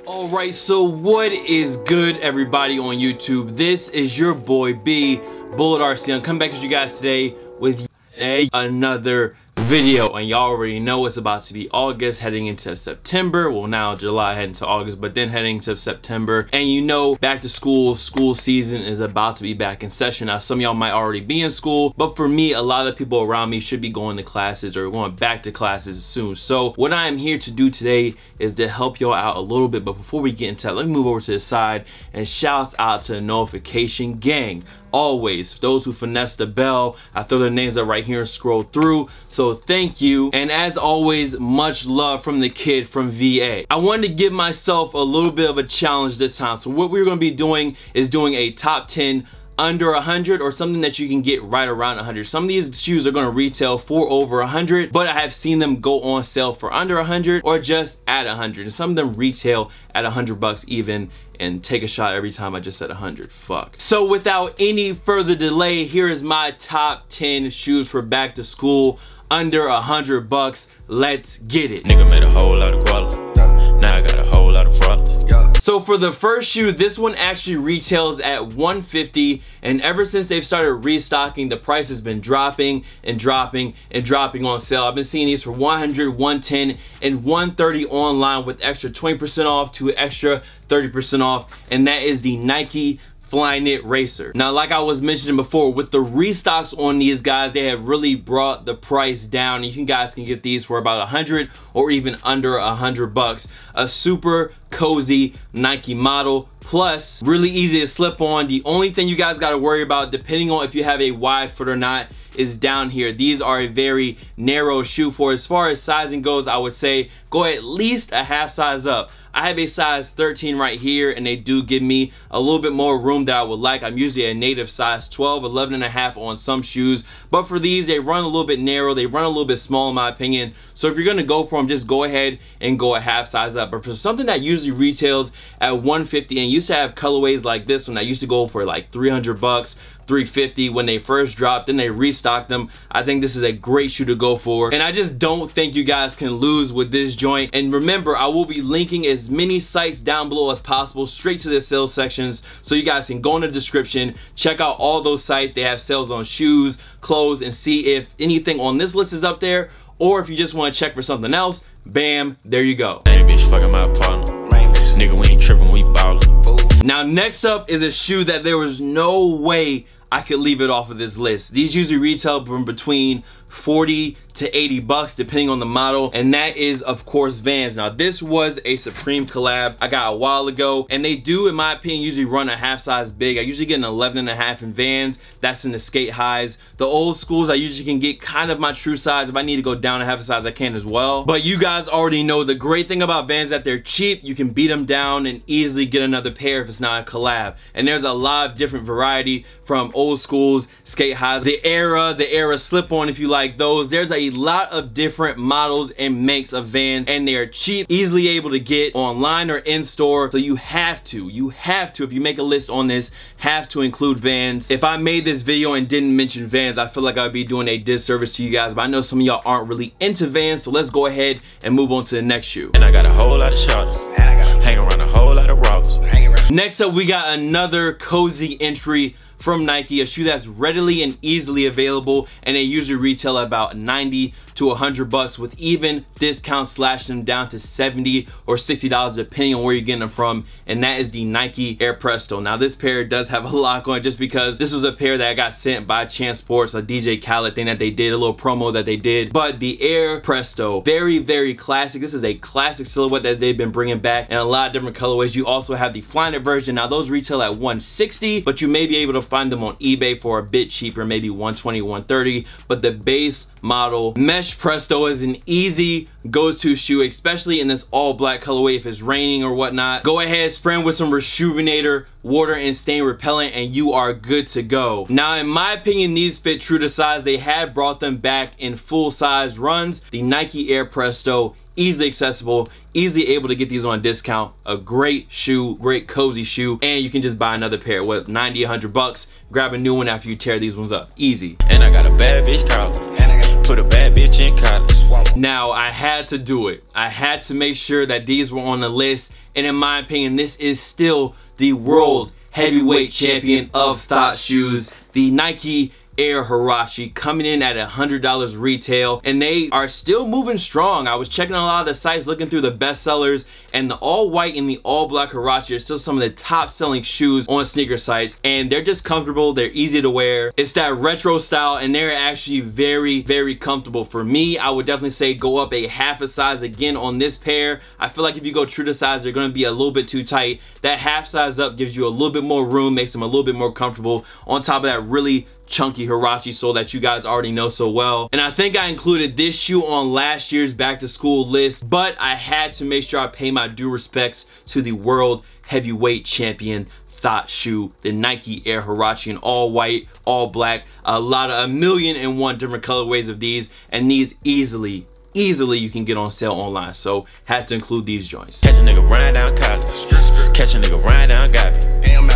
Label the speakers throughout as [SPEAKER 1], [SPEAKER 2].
[SPEAKER 1] Alright, so what is good, everybody on YouTube? This is your boy B, Bullet RC. I'm coming back at you guys today with another video, and y'all already know it's about to be August heading into September. Well, now July heading to August, but then heading to September, and you know, back to school season is about to be back in session. Now some of y'all might already be in school, but for me, a lot of the people around me should be going to classes or going back to classes soon. So what I am here to do today is to help y'all out a little bit. But before we get into that, let me move over to the side and shouts out to the notification gang. Always, those who finesse the bell, I throw their names up right here and scroll through, so thank you. And as always, much love from the kid from VA. I wanted to give myself a little bit of a challenge this time. So what we're going to be doing is doing a top 10 under 100, or something that you can get right around 100. Some of these shoes are going to retail for over 100, but I have seen them go on sale for under 100 or just at 100, and some of them retail at 100 bucks even, and take a shot every time I just said 100. Fuck. So without any further delay, here is my top 10 shoes for back to school under 100 bucks. Let's get it.
[SPEAKER 2] Nigga made a whole lot of quality. Now I got a whole lot of problems.
[SPEAKER 1] So for the first shoe, this one actually retails at $150, and ever since they've started restocking, the price has been dropping and dropping and dropping on sale. I've been seeing these for $100, $110, and $130 online with extra 20% off to extra 30% off, and that is the Nike Flyknit Racer. Now, like I was mentioning before, with the restocks on these guys, they have really brought the price down. You guys can get these for about 100 or even under 100 bucks. A super cozy Nike model, plus really easy to slip on. The only thing you guys got to worry about, depending on if you have a wide foot or not, is down here. These are a very narrow shoe. For as far as sizing goes, I would say go at least a half size up. I have a size 13 right here, and they do give me a little bit more room that I would like. I'm usually a native size 12, 11 and a half on some shoes, but for these, they run a little bit narrow. They run a little bit small in my opinion. So if you're gonna go for them, just go ahead and go a half size up. But for something that usually retails at $150 and used to have colorways like this one that used to go for like 300 bucks, 350 when they first dropped, then they restocked them, I think this is a great shoe to go for, and I just don't think you guys can lose with this joint. And remember, I will be linking as many sites down below as possible straight to the sales sections, so you guys can go in the description, check out all those sites. They have sales on shoes, clothes, and see if anything on this list is up there, or if you just want to check for something else, bam, there you go.
[SPEAKER 2] That bitch fucking my partner. Nigga, we ain't tripping, we ballin'.
[SPEAKER 1] Now next up is a shoe that there was no way I could leave it off of this list. These usually retail from between 40 to 80 bucks depending on the model, and that is of course Vans. Now this was a Supreme collab I got a while ago, and they do, in my opinion, usually run a half size big. I usually get an 11 and a half in Vans. That's in the skate highs. The old schools, I usually can get kind of my true size. If I need to go down a half a size, I can as well. But you guys already know the great thing about Vans, that they're cheap. You can beat them down and easily get another pair if it's not a collab. And there's a lot of different variety, from old schools, skate highs, the era slip-on if you like those. There's a lot of different models and makes of Vans, and they are cheap, easily able to get online or in store. So you have to, if you make a list on this, have to include Vans. If I made this video and didn't mention Vans, I feel like I'd be doing a disservice to you guys, but I know some of y'all aren't really into Vans, so let's go ahead and move on to the next shoe.
[SPEAKER 2] And I got a whole lot of shots, hang around a whole lot of robbers.
[SPEAKER 1] Next up, we got another cozy entry from Nike, a shoe that's readily and easily available, and they usually retail about 90 to 100 bucks, with even discounts slashing them down to 70 or 60 dollars depending on where you're getting them from, and that is the Nike Air Presto. Now this pair does have a lot going, just because this was a pair that I got sent by Chance Sports, a DJ Khaled thing that they did, a little promo that they did. But the Air Presto, very, very classic. This is a classic silhouette that they've been bringing back in a lot of different colorways. You also have the Flyknit version. Now those retail at $160, but you may be able to find them on eBay for a bit cheaper, maybe $120, $130. But the base model Mesh Presto is an easy go-to shoe, especially in this all black colorway. If it's raining or whatnot, go ahead, spray them with some Rejuvenator water and stain repellent, and you are good to go. Now in my opinion, these fit true to size. They have brought them back in full size runs. The Nike Air Presto, easily accessible, easily able to get these on discount. A great shoe, great cozy shoe, and you can just buy another pair with 90, 100 bucks. Grab a new one after you tear these ones up. Easy.
[SPEAKER 2] And I got a bad bitch collar. Put a bad bitch in college.
[SPEAKER 1] Now I had to do it. I had to make sure that these were on the list, and in my opinion, this is still the world heavyweight champion of thought shoes, the Nike Air Huarache, coming in at $100 retail, and they are still moving strong. I was checking a lot of the sites, looking through the best sellers, and the all white and the all black Huarache are still some of the top selling shoes on sneaker sites, and they're just comfortable, they're easy to wear. It's that retro style, and they're actually very, very comfortable. For me, I would definitely say go up a half a size again on this pair. I feel like if you go true to size, they're going to be a little bit too tight. That half size up gives you a little bit more room, makes them a little bit more comfortable, on top of that really chunky Huarache sole that you guys already know so well. And I think I included this shoe on last year's back to school list, but I had to make sure I pay my due respects to the world heavyweight champion thought shoe, the Nike Air Huarache, in all white, all black, a million and one different colorways of these, and these easily you can get on sale online, so had to include these joints.
[SPEAKER 2] Catch a nigga riding down college. Catch a nigga riding down Gabby.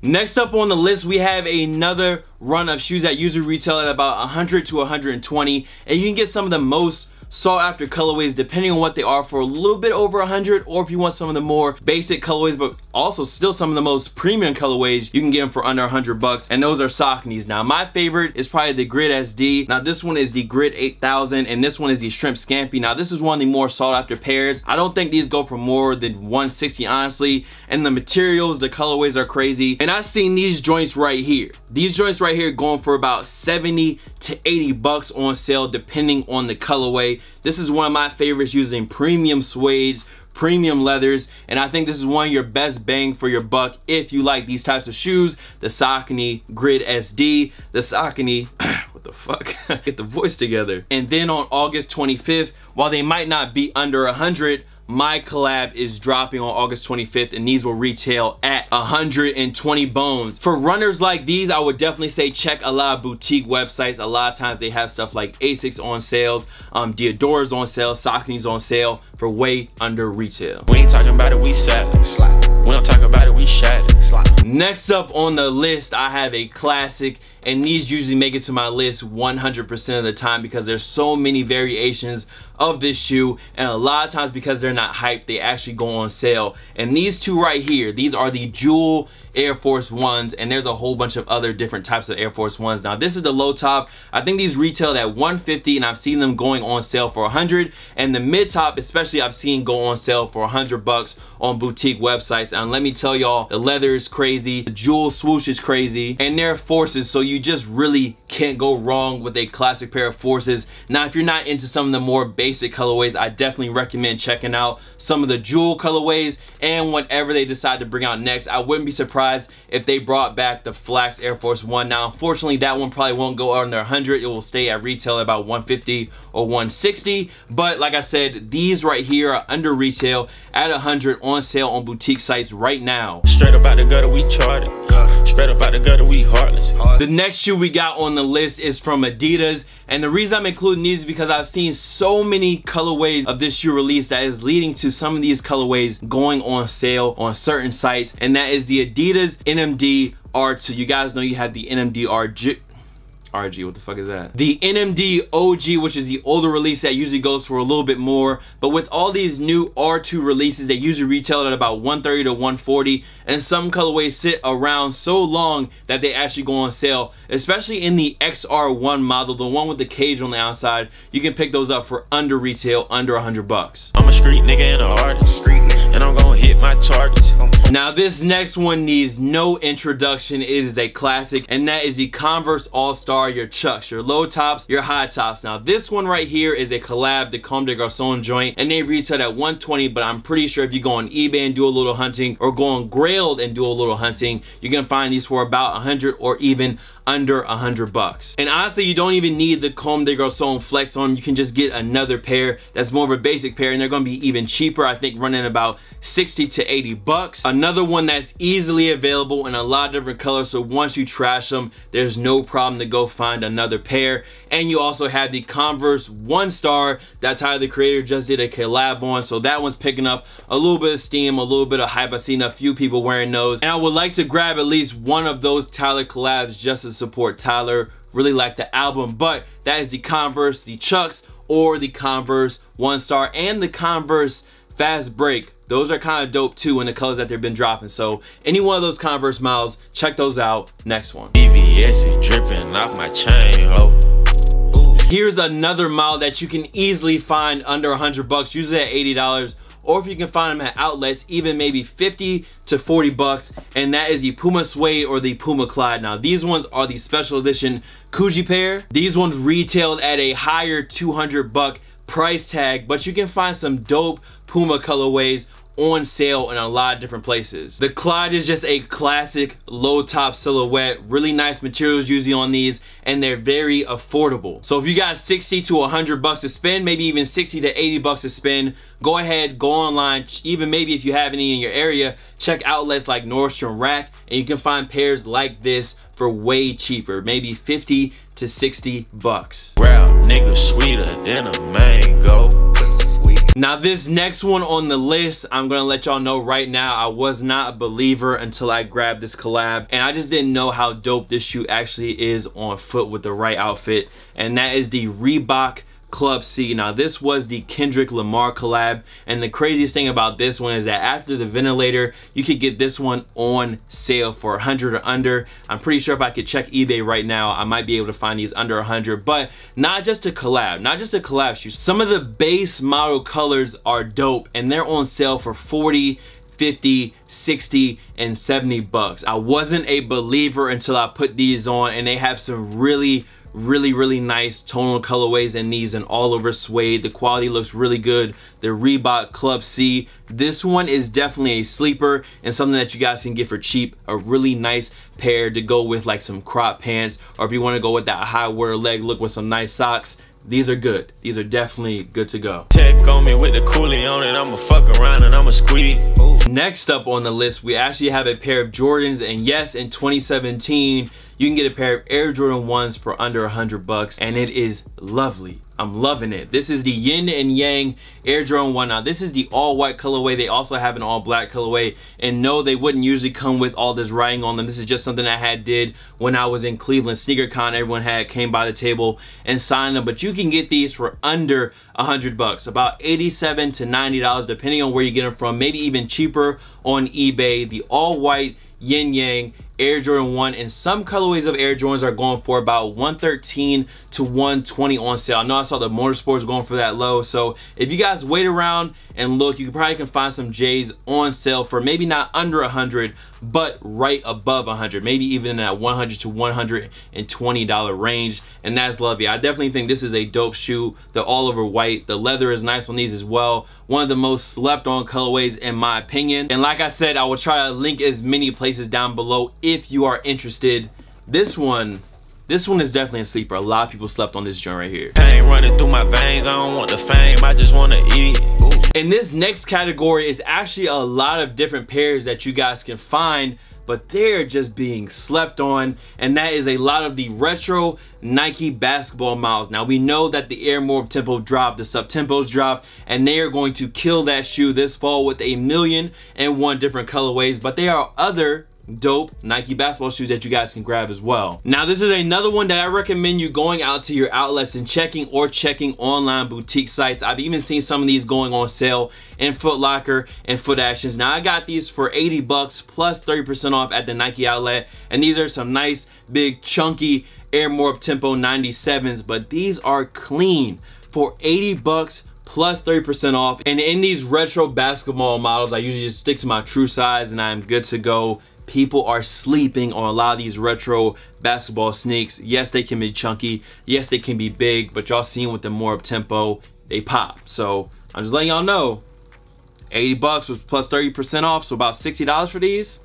[SPEAKER 1] Next up on the list, we have another run of shoes that usually retail at about 100 to 120, and you can get some of the most sought after colorways depending on what they are for a little bit over 100, or if you want some of the more basic colorways but also still some of the most premium colorways, you can get them for under 100 bucks, and those are Sauconys. Now my favorite is probably the Grid SD. Now this one is the Grid 8000, and this one is the Shrimp Scampi. Now this is one of the more sought after pairs. I don't think these go for more than 160 honestly, and the materials, the colorways are crazy. And I've seen these joints right here. These joints right here going for about 70 to 80 bucks on sale depending on the colorway. This is one of my favorites, using premium suedes, premium leathers, and I think this is one of your best bang for your buck if you like these types of shoes. The Saucony Grid SD, the Saucony what the fuck, get the voice together. And then on August 25th, while they might not be under 100, my collab is dropping on August 25th, and these will retail at 120 bones. For runners like these, I would definitely say check a lot of boutique websites. A lot of times they have stuff like Asics on sales, Diodora's on sale, Saucony's on sale for way under retail.
[SPEAKER 2] We ain't talking about it, we sell it. We don't talk about it, we shat it.
[SPEAKER 1] Next up on the list, I have a classic, and these usually make it to my list 100% of the time because there's so many variations of this shoe, and a lot of times because they're not hyped, they actually go on sale. And these two right here, these are the Jewel Air Force Ones, and there's a whole bunch of other different types of Air Force Ones. Now this is the low top. I think these retailed at 150, and I've seen them going on sale for 100, and the mid top especially I've seen go on sale for 100 bucks on boutique websites. And let me tell y'all, the leather is crazy, the jewel swoosh is crazy, and they're Forces, so you just really can't go wrong with a classic pair of Forces. Now if you're not into some of the more basic colorways, I definitely recommend checking out some of the jewel colorways, and whatever they decide to bring out next, I wouldn't be surprised if they brought back the Flax Air Force One. Now unfortunately that one probably won't go under 100, it will stay at retail at about 150 or 160, but like I said, these right here are under retail at 100 on sale on boutique sites right now.
[SPEAKER 2] Straight up out the gutter, we charted. Straight up out the gutter, we heartless.
[SPEAKER 1] The next shoe we got on the list is from Adidas, and the reason I'm including these is because I've seen so many colorways of this shoe release that is leading to some of these colorways going on sale on certain sites, and that is the Adidas NMD R2. You guys know you have the NMD RG, what the fuck is that? The NMD OG, which is the older release that usually goes for a little bit more, but with all these new R2 releases, they usually retail at about 130 to 140, and some colorways sit around so long that they actually go on sale, especially in the XR1 model, the one with the cage on the outside. You can pick those up for under retail, under 100 bucks.
[SPEAKER 2] I'm a street nigga and an artist, and I'm gonna hit my targets.
[SPEAKER 1] Now this next one needs no introduction. It is a classic, and that is the Converse All-Star, your Chucks, your low tops, your high tops. Now this one right here is a collab, the Comme des Garçons joint, and they retail at 120, but I'm pretty sure if you go on eBay and do a little hunting, or go on Grailed and do a little hunting, you can find these for about 100 or even under 100 bucks. And honestly, you don't even need the Comme des Garçons Flex on. You can just get another pair that's more of a basic pair, and they're going to be even cheaper. I think running about 60 to 80 bucks. Another one that's easily available in a lot of different colors, so once you trash them, there's no problem to go find another pair. And you also have the Converse One Star that Tyler the Creator just did a collab on, so that one's picking up a little bit of steam, a little bit of hype. I've seen a few people wearing those, and I would like to grab at least one of those Tyler collabs just to support Tyler. Really like the album. But that is the Converse, the Chucks, or the Converse One Star, and the Converse Fast Break, those are kind of dope too in the colors that they've been dropping. So any one of those Converse models, check those out. Next one.
[SPEAKER 2] BVS is dripping off my chain, ho.
[SPEAKER 1] Here's another model that you can easily find under 100 bucks, usually at $80, or if you can find them at outlets, even maybe 50 to 40 bucks, and that is the Puma Suede or the Puma Clyde. Now these ones are the special edition Coogee pair. These ones retailed at a higher 200 buck price tag, but you can find some dope Puma colorways on sale in a lot of different places. The Clyde is just a classic low top silhouette, really nice materials usually on these, and they're very affordable. So if you got 60 to 100 bucks to spend, maybe even 60 to 80 bucks to spend, go ahead, go online, even maybe if you have any in your area, check outlets like Nordstrom Rack, and you can find pairs like this for way cheaper, maybe 50 to 60 bucks.
[SPEAKER 2] Rap nigga sweeter than a mango.
[SPEAKER 1] Now this next one on the list, I'm gonna let y'all know right now, I was not a believer until I grabbed this collab, and I just didn't know how dope this shoe actually is on foot with the right outfit, and that is the Reebok Club C. Now this was the Kendrick Lamar collab, and the craziest thing about this one is that after the ventilator, you could get this one on sale for 100 or under. I'm pretty sure if I could check eBay right now, I might be able to find these under 100, but not just a collab shoe. Some of the base model colors are dope, and they're on sale for 40, 50, 60, and 70 bucks. I wasn't a believer until I put these on, and they have some really nice tonal colorways in these, and all over suede. The quality looks really good. The Reebok Club C, this one is definitely a sleeper and something that you guys can get for cheap. A really nice pair to go with like some crop pants, or if you want to go with that high water leg look with some nice socks. These are good. These are definitely good to go.
[SPEAKER 2] Tech on me with the coolie on it, I'ma fuck around and I'ma squeeze. Ooh.
[SPEAKER 1] Next up on the list, we actually have a pair of Jordans, and yes, in 2017 you can get a pair of Air Jordan 1s for under 100 bucks, and it is lovely. I'm loving it. This is the Yin and Yang Air Jordan 1. Now this is the all white colorway. They also have an all black colorway, and no, they wouldn't usually come with all this writing on them. This is just something I did when I was in Cleveland SneakerCon. Everyone came by the table and signed them, but you can get these for under 100 bucks, about $87 to $90 depending on where you get them from, maybe even cheaper on eBay. The all white Yin Yang Air Jordan 1, and some colorways of Air Jordans are going for about $113 to $120 on sale. I know I saw the Motorsports going for that low, so if you guys wait around and look, you probably can find some J's on sale for maybe not under 100, but right above 100, maybe even in that $100 to $120 range, and that's lovely. I definitely think this is a dope shoe. The all over white, the leather is nice on these as well. One of the most slept on colorways in my opinion, and like I said, I will try to link as many places down below if you are interested. This one is definitely a sleeper. A lot of people slept on this joint right here.
[SPEAKER 2] Pain running through my veins, I don't want the fame, I just want to eat. Ooh.
[SPEAKER 1] And this next category is actually a lot of different pairs that you guys can find, but they're just being slept on, and that is a lot of the retro Nike basketball models. Now we know that the Air More Tempo dropped, the Subtempos dropped, and they are going to kill that shoe this fall with 1,000,001 different colorways, but there are other dope Nike basketball shoes that you guys can grab as well. Now this is another one that I recommend you going out to your outlets and checking online boutique sites. I've even seen some of these going on sale in Foot Locker and Foot Actions. Now I got these for 80 bucks plus 30% off at the Nike outlet, and these are some nice big chunky Air More Tempo 97s, but these are clean for 80 bucks plus 30% off. And in these retro basketball models, I usually just stick to my true size and I'm good to go. People are sleeping on a lot of these retro basketball sneaks. Yes, they can be chunky. Yes, they can be big, but y'all seen with the more up tempo, they pop. So I'm just letting y'all know, 80 bucks was plus 30% off, so about $60 for these.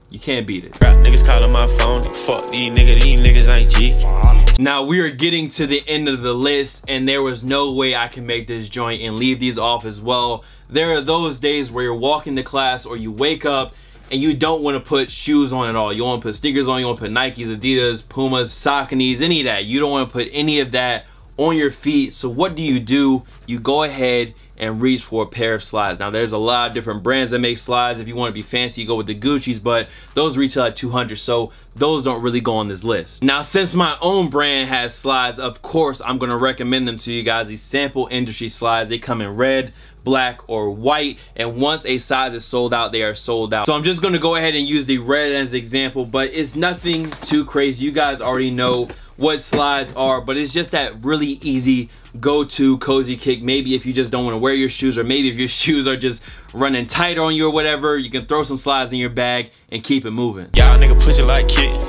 [SPEAKER 1] You can't beat it.
[SPEAKER 2] Rap niggas calling my phone, fuck these niggas ain't G.
[SPEAKER 1] Now we are getting to the end of the list, and there was no way I can make this joint and leave these off as well. There are those days where you're walking to class or you wake up and you don't want to put shoes on at all. You want to put sneakers on, you want to put Nikes, Adidas, Pumas, Sauconys, any of that. You don't want to put any of that on your feet. So what do? You go ahead and reach for a pair of slides. Now there's a lot of different brands that make slides. If you want to be fancy, you go with the Gucci's, but those retail at $200. So those don't really go on this list. Now, since my own brand has slides, of course I'm gonna recommend them to you guys. These sample industry slides, they come in red, black, or white, and once a size is sold out, they are sold out. So I'm just gonna go ahead and use the red as the example, but it's nothing too crazy. You guys already know what slides are, but it's just that really easy go-to cozy kick. Maybe if you just don't want to wear your shoes, or maybe if your shoes are just running tight on you or whatever, you can throw some slides in your bag and keep it moving.
[SPEAKER 2] Y'all nigga pussy like kittens.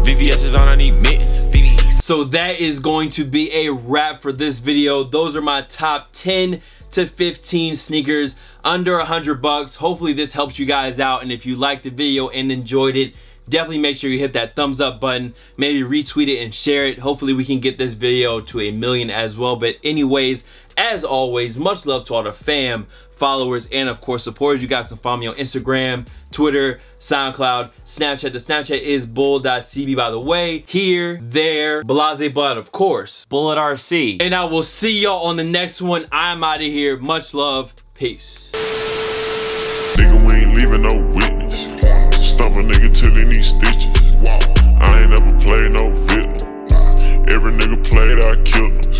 [SPEAKER 2] VVS is on, I need mittens.
[SPEAKER 1] So that is going to be a wrap for this video. Those are my top 10 to 15 sneakers under 100 bucks. Hopefully this helps you guys out, and if you liked the video and enjoyed it, definitely make sure you hit that thumbs up button, maybe retweet it and share it. Hopefully we can get this video to 1 million as well. But anyways, as always, much love to all the fam, followers, and of course supporters. You guys can follow me on Instagram, Twitter, SoundCloud, Snapchat. The Snapchat is bull.cb, by the way. Here, there, Blase Bud, of course, Bullet RC. And I will see y'all on the next one. I'm out of here. Much love. Peace.
[SPEAKER 3] Nigga, we ain't leaving no witness. Stump a nigga till he need stitches. I ain't never played no victim. Every nigga played, I killed him.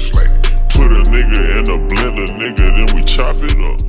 [SPEAKER 3] Put a nigga in a blender, nigga, then we chop it up.